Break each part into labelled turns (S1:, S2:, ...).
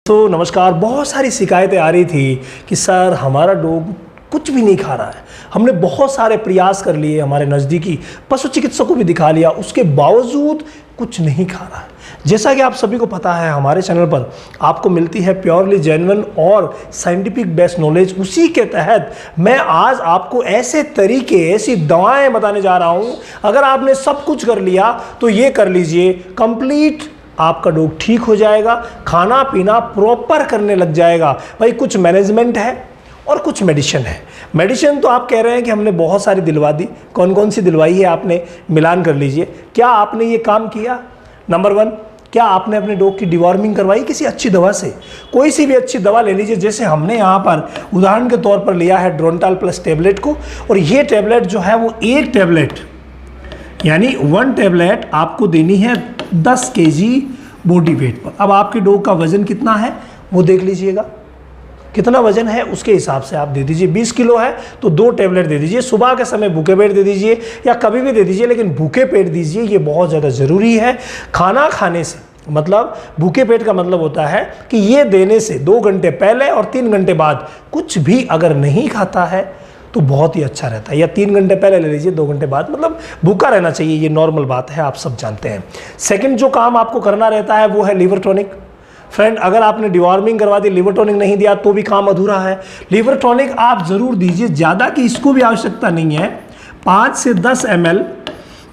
S1: तो नमस्कार। बहुत सारी शिकायतें आ रही थी कि सर हमारा डॉग कुछ भी नहीं खा रहा है। हमने बहुत सारे प्रयास कर लिए, हमारे नज़दीकी पशु चिकित्सक को भी दिखा लिया, उसके बावजूद कुछ नहीं खा रहा है। जैसा कि आप सभी को पता है, हमारे चैनल पर आपको मिलती है प्योरली जेन्युइन और साइंटिफिक बेस्ड नॉलेज। उसी के तहत मैं आज आपको ऐसे तरीके, ऐसी दवाएं बताने जा रहा हूं। अगर आपने सब कुछ कर लिया तो ये कर लीजिए, कंप्लीट आपका डॉग ठीक हो जाएगा, खाना पीना प्रॉपर करने लग जाएगा। भाई कुछ मैनेजमेंट है और कुछ मेडिसिन है। मेडिसिन तो आप कह रहे हैं कि हमने बहुत सारी दिलवा दी। कौन कौन सी दिलवाई है आपने, मिलान कर लीजिए। क्या आपने ये काम किया? नंबर 1, क्या आपने अपने डॉग की डिवॉर्मिंग करवाई किसी अच्छी दवा से? कोई सी भी अच्छी दवा ले लीजिए। जैसे हमने यहाँ पर उदाहरण के तौर पर लिया है ड्रोनटाल प्लस टैबलेट को, और ये टैबलेट जो है वो एक टैबलेट यानी 1 टैबलेट आपको देनी है 10 kg बॉडी वेट पर। अब आपके डॉग का वजन कितना है वो देख लीजिएगा, कितना वजन है उसके हिसाब से आप दे दीजिए। 20 किलो है तो 2 टैबलेट दे दीजिए। सुबह के समय भूखे पेट दे दीजिए या कभी भी दे दीजिए, लेकिन भूखे पेट दीजिए, ये बहुत ज़्यादा ज़रूरी है। खाना खाने से मतलब भूखे पेट का मतलब होता है कि ये देने से 2 घंटे पहले और 3 घंटे बाद कुछ भी अगर नहीं खाता है तो बहुत ही अच्छा रहता है। या 3 घंटे पहले ले लीजिए, 2 घंटे बाद, मतलब भूखा रहना चाहिए। ये नॉर्मल बात है, आप सब जानते हैं। सेकंड जो काम आपको करना रहता है वो है लिवर टॉनिक। फ्रेंड, अगर आपने डिवॉर्मिंग करवा दी, लिवर टॉनिक नहीं दिया तो भी काम अधूरा है। लिवर टॉनिक आप ज़रूर दीजिए, ज़्यादा की इसको भी आवश्यकता नहीं है। 5 से 10 ml,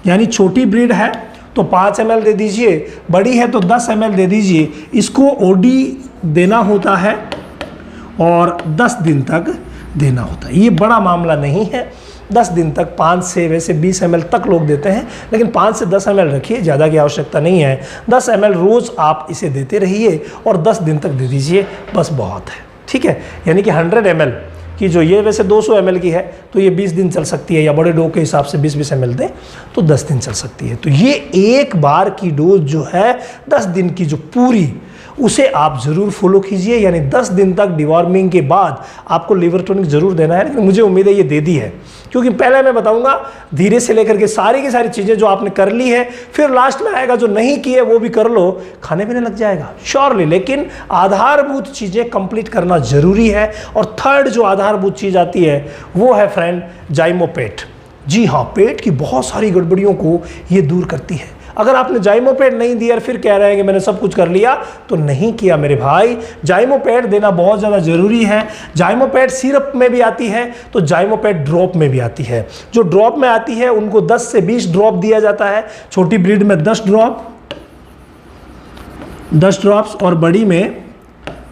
S1: यानी छोटी ब्रीड है तो 5 ml दे दीजिए, बड़ी है तो 10 ml दे दीजिए। इसको ओडी देना होता है और 10 दिन तक देना होता है। ये बड़ा मामला नहीं है, 10 दिन तक। 5 से वैसे 20 ml तक लोग देते हैं, लेकिन 5 से 10 ml रखिए, ज़्यादा की आवश्यकता नहीं है। 10 ml रोज़ आप इसे देते रहिए और 10 दिन तक दे दीजिए, बस बहुत है। ठीक है, यानी कि 100 ml की जो ये वैसे 200 ml की है तो ये 20 दिन चल सकती है, या बड़े डोज के हिसाब से 20-20 ml दें तो 10 दिन चल सकती है। तो ये एक बार की डोज जो है 10 दिन की जो पूरी, उसे आप ज़रूर फॉलो कीजिए। यानी 10 दिन तक डिवॉर्मिंग के बाद आपको लिवर टॉनिक ज़रूर देना है। लेकिन मुझे उम्मीद है ये दे दी है, क्योंकि पहले मैं बताऊंगा धीरे से लेकर के सारी की सारी चीज़ें जो आपने कर ली है, फिर लास्ट में आएगा जो नहीं की है वो भी कर लो, खाने पीने लग जाएगा श्योरली। लेकिन आधारभूत चीज़ें कंप्लीट करना ज़रूरी है। और थर्ड जो आधारभूत चीज़ आती है वो है फ्रेंड जाइमोपेट। जी हाँ, पेट की बहुत सारी गड़बड़ियों को ये दूर करती है। अगर आपने जाइमोपेट नहीं दिया और फिर कह रहे हैं कि मैंने सब कुछ कर लिया, तो नहीं किया मेरे भाई। जाइमोपेट देना बहुत ज़्यादा ज़रूरी है। जाइमोपेट सिरप में भी आती है तो जाइमोपेट ड्रॉप में भी आती है। जो ड्रॉप में आती है उनको 10 से 20 ड्रॉप दिया जाता है। छोटी ब्रीड में 10 ड्रॉप्स और बड़ी में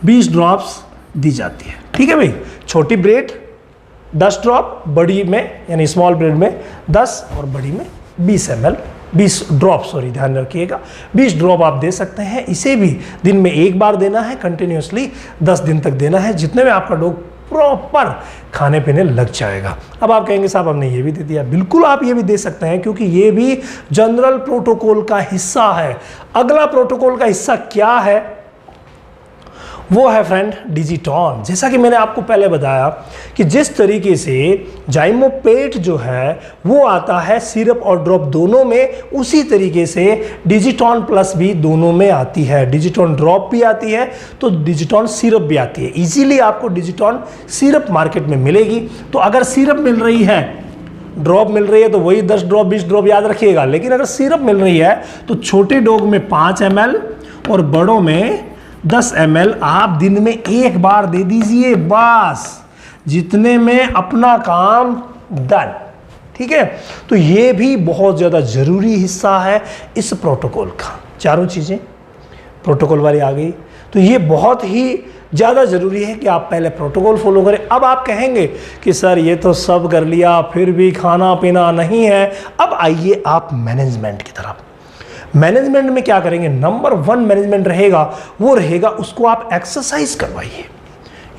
S1: 20 ड्रॉप्स दी जाती है। ठीक है भाई, छोटी ब्रीड 10 ड्रॉप, बड़ी में यानी स्मॉल ब्रीड में 10 और बड़ी में 20 ml 20 ड्रॉप, सॉरी ध्यान रखिएगा, 20 ड्रॉप आप दे सकते हैं। इसे भी दिन में एक बार देना है, कंटिन्यूसली 10 दिन तक देना है, जितने में आपका डॉग प्रॉपर खाने पीने लग जाएगा। अब आप कहेंगे साहब हमने ये भी दे दिया। बिल्कुल आप ये भी दे सकते हैं, क्योंकि ये भी जनरल प्रोटोकॉल का हिस्सा है। अगला प्रोटोकॉल का हिस्सा क्या है वो है फ्रेंड डिजिटॉन। जैसा कि मैंने आपको पहले बताया कि जिस तरीके से जाइमोपेट जो है वो आता है सिरप और ड्रॉप दोनों में, उसी तरीके से डिजिटॉन प्लस भी दोनों में आती है। डिजिटॉन ड्रॉप भी आती है तो डिजिटॉन सिरप भी आती है। इजीली आपको डिजिटॉन सिरप मार्केट में मिलेगी। तो अगर सिरप मिल रही है, ड्रॉप मिल रही है तो वही 10 ड्रॉप 20 ड्रॉप याद रखिएगा। लेकिन अगर सिरप मिल रही है तो छोटे डॉग में 5 ml और बड़ों में 10 ml आप दिन में एक बार दे दीजिए, बस, जितने में अपना काम डन। ठीक है, तो ये भी बहुत ज़्यादा ज़रूरी हिस्सा है इस प्रोटोकॉल का। चारों चीज़ें प्रोटोकॉल वाली आ गई, तो ये बहुत ही ज़्यादा ज़रूरी है कि आप पहले प्रोटोकॉल फॉलो करें। अब आप कहेंगे कि सर ये तो सब कर लिया फिर भी खाना पीना नहीं है। अब आइए आप मैनेजमेंट की तरफ। मैनेजमेंट में क्या करेंगे? नंबर 1 मैनेजमेंट रहेगा वो रहेगा उसको आप एक्सरसाइज करवाइए।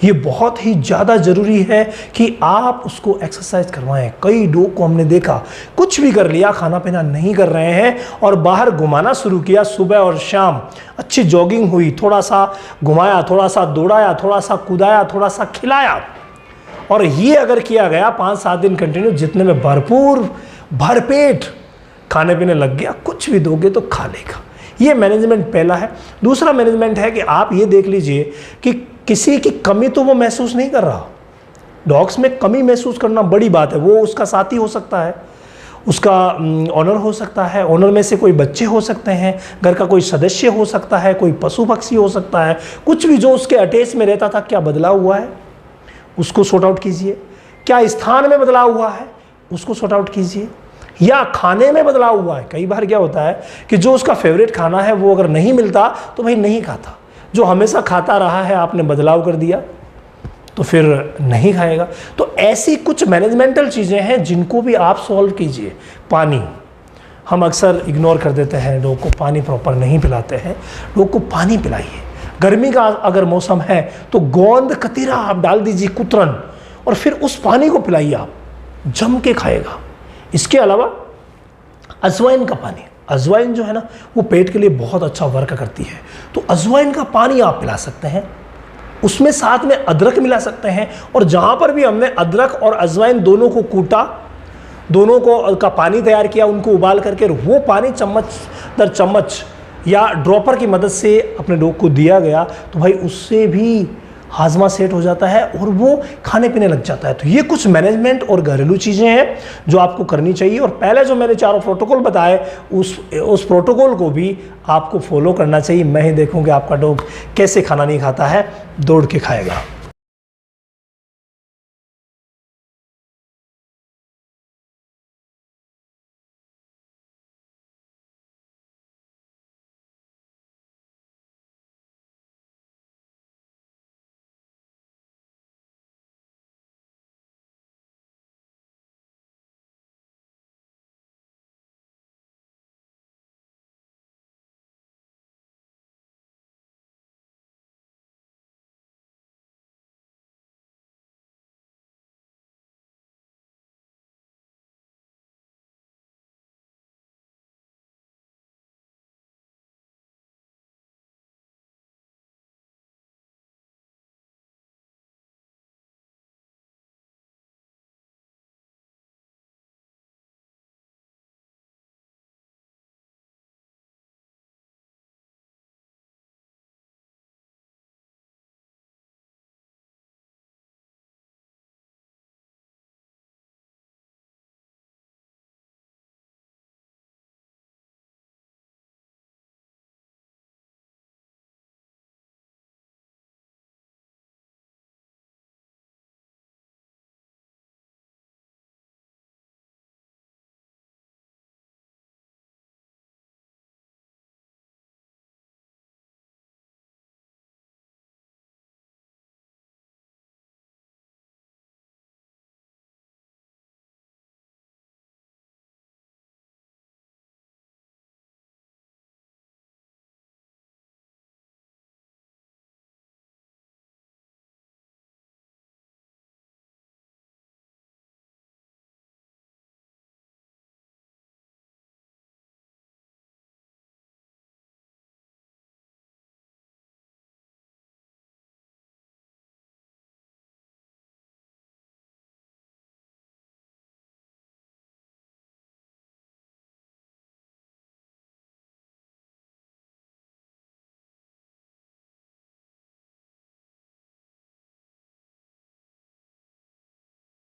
S1: ये बहुत ही ज़्यादा ज़रूरी है कि आप उसको एक्सरसाइज करवाएं। कई डॉग को हमने देखा कुछ भी कर लिया, खाना पीना नहीं कर रहे हैं और बाहर घुमाना शुरू किया। सुबह और शाम अच्छी जॉगिंग हुई, थोड़ा सा घुमाया, थोड़ा सा दौड़ाया, थोड़ा सा कूदाया, थोड़ा सा खिलाया, और ये अगर किया गया 5-7 दिन कंटिन्यू, जितने में भरपूर भरपेट खाने पीने लग गया, कुछ भी दोगे तो खा लेगा। ये मैनेजमेंट पहला है। दूसरा मैनेजमेंट है कि आप ये देख लीजिए कि किसी की कमी तो वो महसूस नहीं कर रहा। डॉग्स में कमी महसूस करना बड़ी बात है। वो उसका साथी हो सकता है, उसका ऑनर हो सकता है, ऑनर में से कोई बच्चे हो सकते हैं, घर का कोई सदस्य हो सकता है, कोई पशु पक्षी हो सकता है, कुछ भी जो उसके अटैच में रहता था, क्या बदलाव हुआ है उसको सॉर्ट आउट कीजिए। क्या स्थान में बदलाव हुआ है उसको सॉर्ट आउट कीजिए, या खाने में बदलाव हुआ है। कई बार क्या होता है कि जो उसका फेवरेट खाना है वो अगर नहीं मिलता तो भाई नहीं खाता, जो हमेशा खाता रहा है आपने बदलाव कर दिया तो फिर नहीं खाएगा। तो ऐसी कुछ मैनेजमेंटल चीज़ें हैं जिनको भी आप सॉल्व कीजिए। पानी हम अक्सर इग्नोर कर देते हैं, लोग को पानी प्रॉपर नहीं पिलाते हैं। लोग को पानी पिलाइए। गर्मी का अगर मौसम है तो गोंद कतीरा आप डाल दीजिए कुतरन, और फिर उस पानी को पिलाइए, आप जम के खाएगा। इसके अलावा अजवाइन का पानी, अजवाइन जो है ना वो पेट के लिए बहुत अच्छा वर्क करती है, तो अजवाइन का पानी आप पिला सकते हैं। उसमें साथ में अदरक मिला सकते हैं, और जहाँ पर भी हमने अदरक और अजवाइन दोनों को कूटा, दोनों को का पानी तैयार किया, उनको उबाल करके वो पानी चम्मच दर चम्मच या ड्रॉपर की मदद से अपने डॉग को दिया गया, तो भाई उससे भी हाजमा सेट हो जाता है और वो खाने पीने लग जाता है। तो ये कुछ मैनेजमेंट और घरेलू चीज़ें हैं जो आपको करनी चाहिए। और पहले जो मैंने चारों प्रोटोकॉल बताए उस प्रोटोकॉल को भी आपको फॉलो करना चाहिए। मैं ही देखूँ कि आपका डॉग कैसे खाना नहीं खाता है, दौड़ के खाएगा।